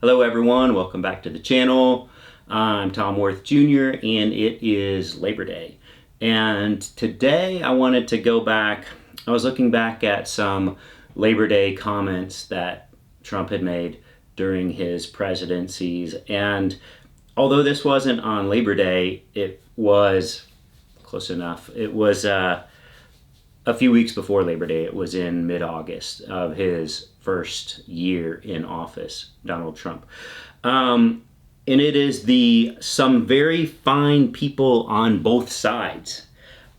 Hello everyone, welcome back to the channel. I'm Tom Worth Jr. and it is Labor Day. And today I wanted to go back, I was looking back at some Labor Day comments that Trump had made during his presidencies. And although this wasn't on Labor Day, it was close enough. It was a few weeks before Labor Day. It was in mid-August of his first year in office, Donald Trump. And it is the some very fine people on both sides.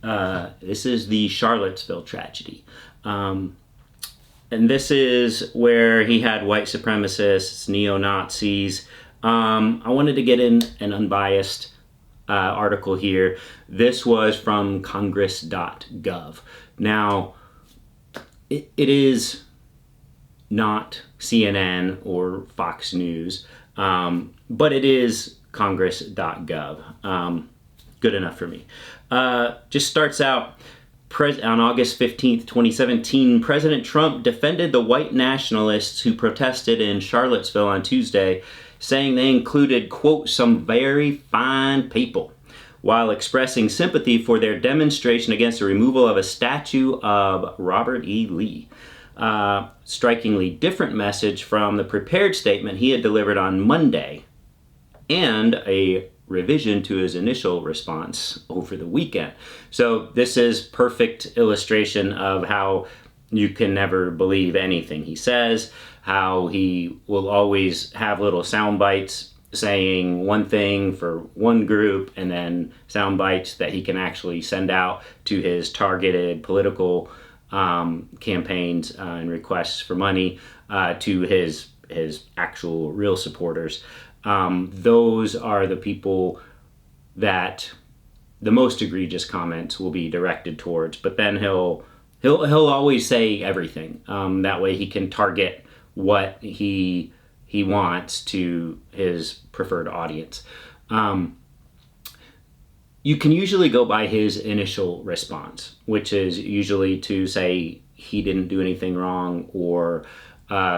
This is the Charlottesville tragedy. And this is where he had white supremacists, neo-Nazis. I wanted to get in an unbiased article here. This was from congress.gov. Now, it is not CNN or Fox News, but it is congress.gov. Good enough for me. Just starts out, on August 15th, 2017, President Trump defended the white nationalists who protested in Charlottesville on Tuesday, saying they included, quote, some very fine people, while expressing sympathy for their demonstration against the removal of a statue of Robert E. Lee. Strikingly different message from the prepared statement he had delivered on Monday, and a revision to his initial response over the weekend. So this is perfect illustration of how you can never believe anything he says, how he will always have little sound bites saying one thing for one group and then sound bites that he can actually send out to his targeted political campaigns and requests for money to his actual real supporters. Those are the people that the most egregious comments will be directed towards. But then he'll always say everything. That way he can target what he wants to his preferred audience. You can usually go by his initial response, which is usually to say he didn't do anything wrong, or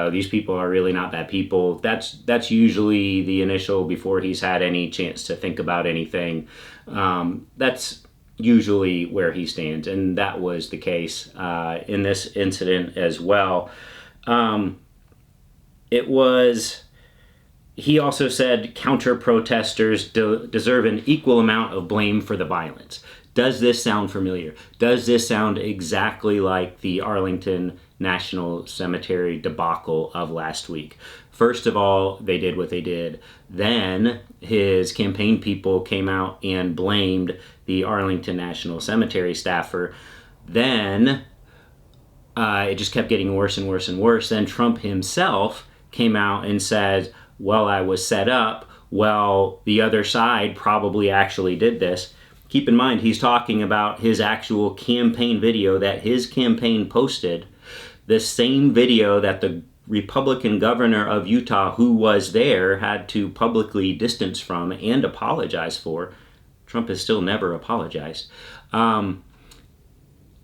these people are really not bad people. That's usually the initial before he's had any chance to think about anything. That's usually where he stands, and that was the case in this incident as well. He also said counter-protesters deserve an equal amount of blame for the violence. Does this sound familiar? Does this sound exactly like the Arlington National Cemetery debacle of last week? First of all, they did what they did. Then his campaign people came out and blamed the Arlington National Cemetery staffer. Then it just kept getting worse and worse and worse. Then Trump himself came out and said, well, I was set up. Well, the other side probably actually did this. Keep in mind, he's talking about his actual campaign video that his campaign posted, the same video that the Republican governor of Utah, who was there, had to publicly distance from and apologize for. Trump has still never apologized. And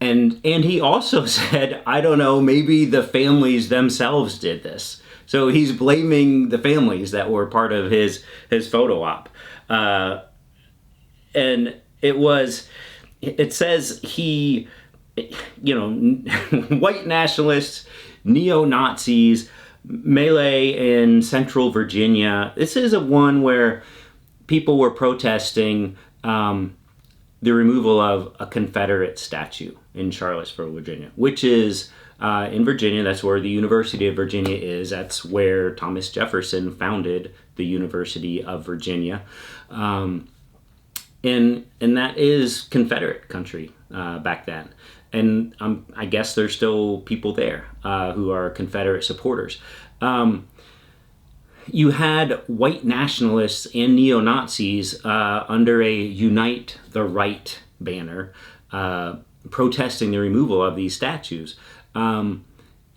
he also said, I don't know, maybe the families themselves did this. So he's blaming the families that were part of his photo op. And it says he, white nationalists, neo-Nazis, melee in central Virginia. This is a one where people were protesting the removal of a Confederate statue in Charlottesville, Virginia, which is in Virginia. That's where the University of Virginia is. That's where Thomas Jefferson founded the University of Virginia. And that is Confederate country back then. And I guess there's still people there who are Confederate supporters. You had white nationalists and neo-Nazis under a Unite the Right banner protesting the removal of these statues. And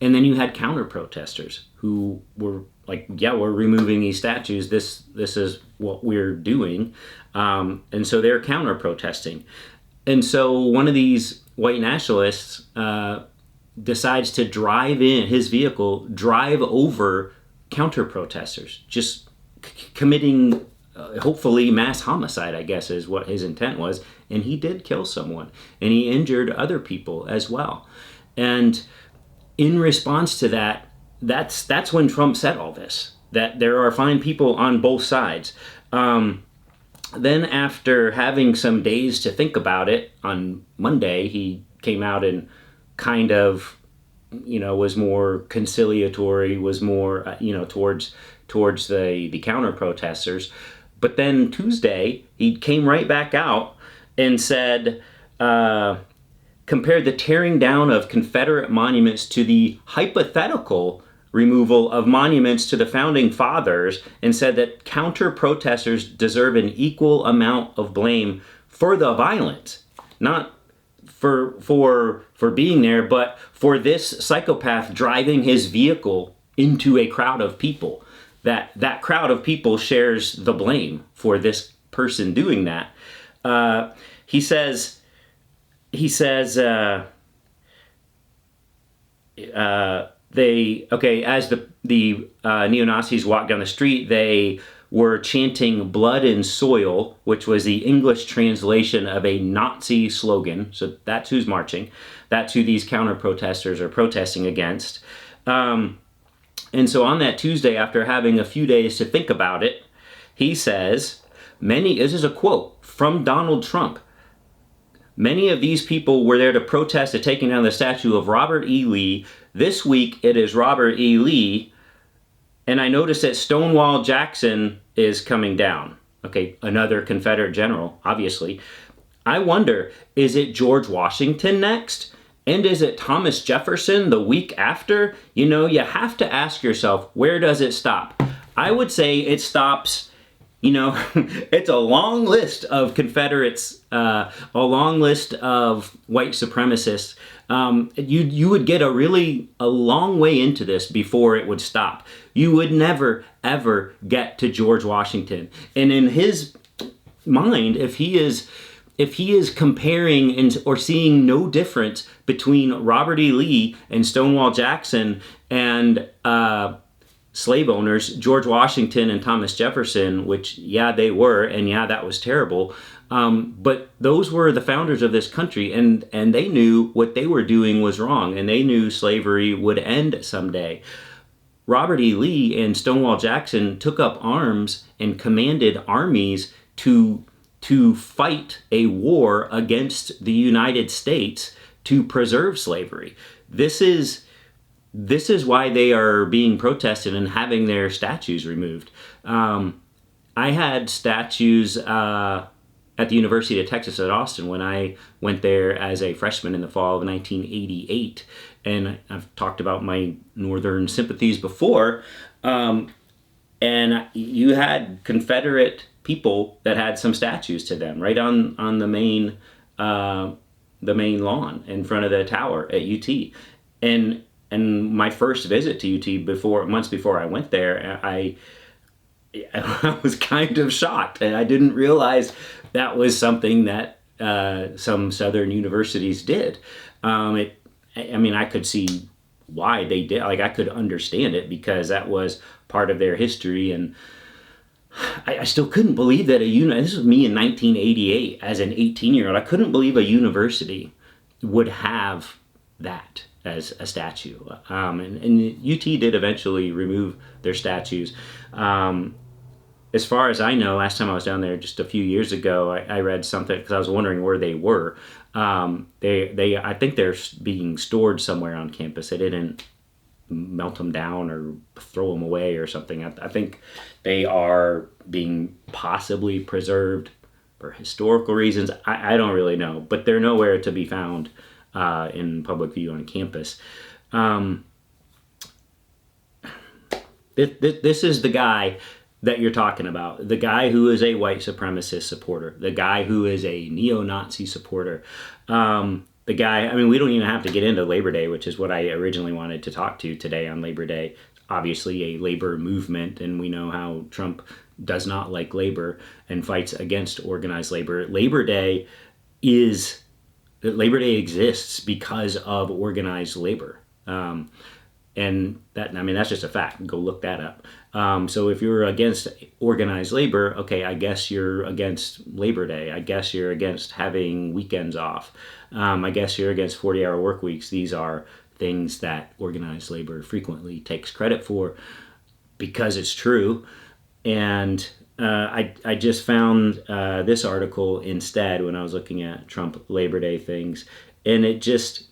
then you had counter-protesters who were like, yeah, we're removing these statues. This is what we're doing. And so they're counter-protesting. And so one of these white nationalists decides to drive over counter-protesters, just committing, hopefully, mass homicide, I guess is what his intent was. And he did kill someone, and he injured other people as well. And in response to that, that's when Trump said all this, that there are fine people on both sides. Then after having some days to think about it, on Monday, he came out and kind of, was more conciliatory, was more, towards the counter-protesters. But then Tuesday, he came right back out and said, compared the tearing down of Confederate monuments to the hypothetical removal of monuments to the founding fathers, and said that counter-protesters deserve an equal amount of blame for the violence, not for being there, but for this psychopath driving his vehicle into a crowd of people. That crowd of people shares the blame for this person doing that. He says. As the neo-Nazis walked down the street, they were chanting "blood and soil," which was the English translation of a Nazi slogan. So that's who's marching. That's who these counter-protesters are protesting against. And so on that Tuesday, after having a few days to think about it, he says, this is a quote from Donald Trump, "Many of these people were there to protest the taking down the statue of Robert E. Lee. This week it is Robert E. Lee, and I noticed that Stonewall Jackson is coming down." Okay, another Confederate general, obviously. "I wonder, is it George Washington next? And is it Thomas Jefferson the week after?" You have to ask yourself, where does it stop? I would say it stops, it's a long list of Confederates, a long list of white supremacists. You would get a long way into this before it would stop. You would never, ever get to George Washington. And in his mind, if he is comparing or seeing no difference between Robert E. Lee and Stonewall Jackson and slave owners, George Washington and Thomas Jefferson, which, they were, and that was terrible. But those were the founders of this country, and they knew what they were doing was wrong, and they knew slavery would end someday. Robert E. Lee and Stonewall Jackson took up arms and commanded armies to fight a war against the United States to preserve slavery. This is why they are being protested and having their statues removed. I had statues at the University of Texas at Austin when I went there as a freshman in the fall of 1988. And I've talked about my northern sympathies before. And you had Confederate people that had some statues to them right on the main lawn in front of the tower at UT. And my first visit to UT, months before I went there, I was kind of shocked, and I didn't realize that was something that some Southern universities did. I could see why they did. I could understand it because that was part of their history, and I still couldn't believe that this was me in 1988 as an 18-year-old. I couldn't believe a university would have that as a statue. And UT did eventually remove their statues. As far as I know, last time I was down there just a few years ago, I read something because I was wondering where they were. I think they're being stored somewhere on campus. They didn't melt them down or throw them away or something. I think they are being possibly preserved for historical reasons. I don't really know, but they're nowhere to be found in public view on campus. This is the guy that you're talking about, the guy who is a white supremacist supporter, the guy who is a neo-Nazi supporter, the guy, we don't even have to get into Labor Day, which is what I originally wanted to talk to today on Labor Day. Obviously a labor movement, and we know how Trump does not like labor and fights against organized labor. Labor Day exists because of organized labor. And that, I mean, that's just a fact. Go look that up. So if you're against organized labor, okay, I guess you're against Labor Day. I guess you're against having weekends off. I guess you're against 40-hour work weeks. These are things that organized labor frequently takes credit for because it's true. And I just found this article instead when I was looking at Trump Labor Day things. And it just,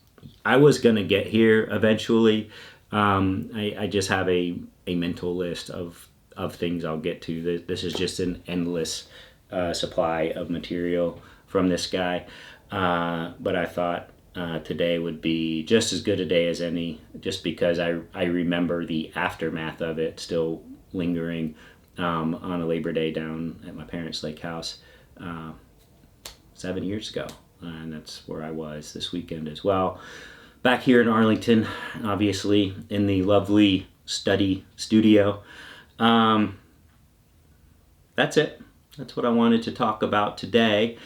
I was going to get here eventually. I just have a mental list of things I'll get to. This is just an endless supply of material from this guy. But I thought today would be just as good a day as any, just because I remember the aftermath of it still lingering on a Labor Day down at my parents' lake house 7 years ago. And that's where I was this weekend as well. Back here in Arlington, obviously, in the lovely studio. That's it. That's what I wanted to talk about today.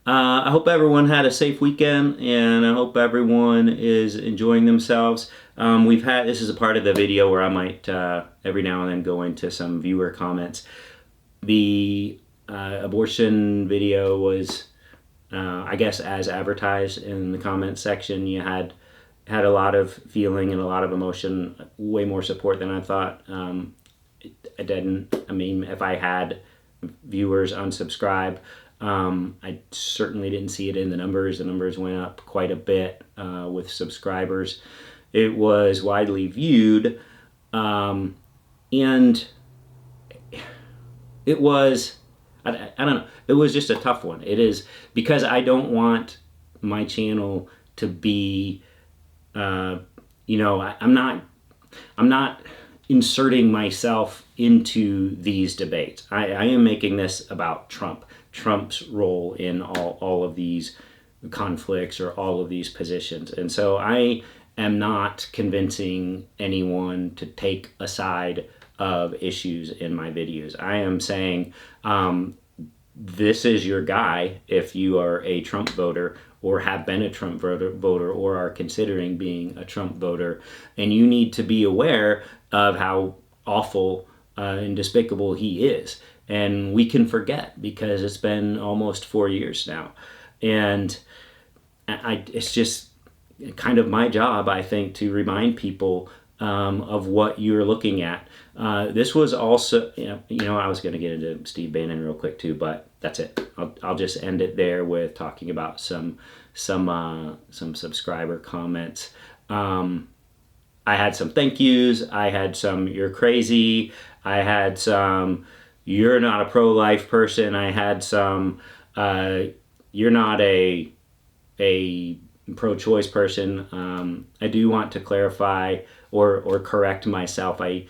I hope everyone had a safe weekend, and I hope everyone is enjoying themselves. This is a part of the video where I might every now and then go into some viewer comments. The abortion video was, I guess, as advertised in the comments section. You had a lot of feeling and a lot of emotion, way more support than I thought. If I had viewers unsubscribe, I certainly didn't see it in the numbers. The numbers went up quite a bit with subscribers. It was widely viewed, and it was, I don't know, it was just a tough one. It is, because I don't want my channel to be, I'm not inserting myself into these debates. I am making this about Trump's role in all of these conflicts or all of these positions. And so I am not convincing anyone to take a side of issues in my videos. I am saying, this is your guy if you are a Trump voter or have been a Trump voter or are considering being a Trump voter, and you need to be aware of how awful and despicable he is. And we can forget because it's been almost 4 years now. And it's just kind of my job, I think, to remind people of what you're looking at. This was also, I was going to get into Steve Bannon real quick too, but that's it. I'll just end it there with talking about some subscriber comments. I had some thank yous. I had some "you're crazy." I had some "you're not a pro-life person." I had some "you're not a pro-choice person." I do want to clarify or correct myself. I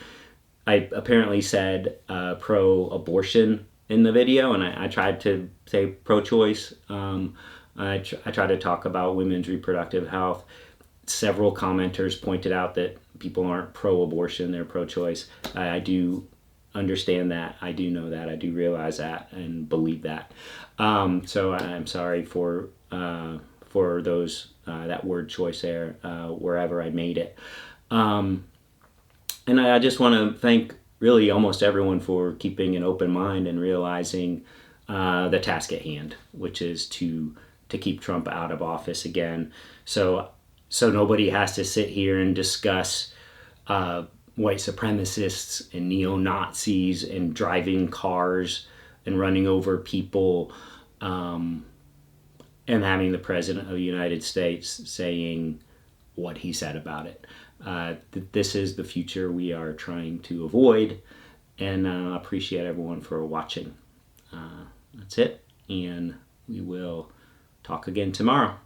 apparently said pro-abortion in the video, and I tried to say pro-choice. I tried to talk about women's reproductive health. Several commenters pointed out that people aren't pro-abortion, they're pro-choice. I do understand that. I do know that. I do realize that and believe that. So I'm sorry for those that word choice there, wherever I made it. And I just want to thank really almost everyone for keeping an open mind and realizing the task at hand, which is to keep Trump out of office again. So nobody has to sit here and discuss white supremacists and neo-Nazis and driving cars and running over people, and having the President of the United States saying what he said about it. This is the future we are trying to avoid, and I appreciate everyone for watching. That's it, and we will talk again tomorrow.